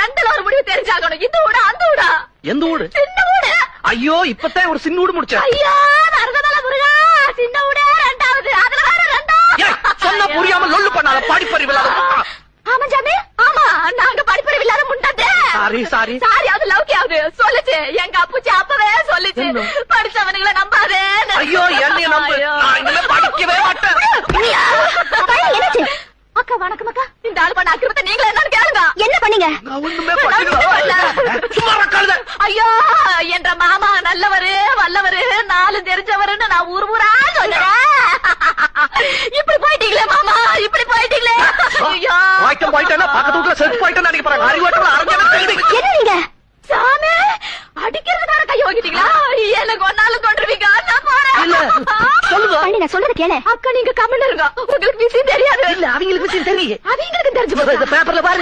ரெண்டுல ஒரு முடிவு தெரிஞ்சாகணும். இந்த ஊடா அந்த ஊடா? எந்த ஊடு? சின்ன ஊடு. ஐயோ இப்பதான் ஒரு சின்ன ஊடு முடிச்சா. ஐயோ மருதமலை முருகா, சின்ன ஊடே ரெண்டாவது, அதுல வேற ரெண்டாவது. சொன்னா புரியாம லொல்லு பண்ணாத படிப்பறிவு இல்லாத. ஆமா ஜாமி, ஆமா நாங்க படிப்பறிவு இல்லாத முட்டாதே. சாரி அது லவ்கியாவது சொல்லுச்சு. எங்க அப்புச்சி அப்பவே சொல்லுச்சு, படிச்சவனுங்களை நம்பாதே. ஐயோ என்னைய நம்பு, நான் இனிமே படிக்கவே மாட்டேன். அக்கா வணக்கம் அக்கா. இந்த ஆள் பண்ண அக்கிரமத்தை நீங்களே என்னன்னு கேளுங்க. என்ன பண்ணீங்க? நான் ஒண்ணுமே பண்ணல. ஐயோ என்ற மாமா நல்லவரு வல்லவரு நாலு தெரிஞ்சவருன்னு நான் ஊரா சொல்றேன். இப்படி போயிட்டீங்களே மாமா, இப்படி போயிட்டீங்களே. ஐயோ போயிட்டேன்னா பக்கத்து வீட்டுல செத்து போயிட்டேன்னு நினைக்க போறாங்க. அறிவாட்டம் என்ன நீங்க சாமி அடிக்கிறதுக்கார கை வாங்கிட்டீங்களா? எனக்கு ஒன்னாலும் கொண்டுருவீங்க. நான் போறேன். சொல்லுங்க. நான் சொல்றத கேளு. அக்கா நீங்க கமெண்ட் இருங்க. உங்களுக்கு விஷயம் தெரியாது. இல்ல அவங்களுக்கு விஷயம் தெரியும். அவங்களுக்கு தெரிஞ்சு பேப்பர்ல பாரு.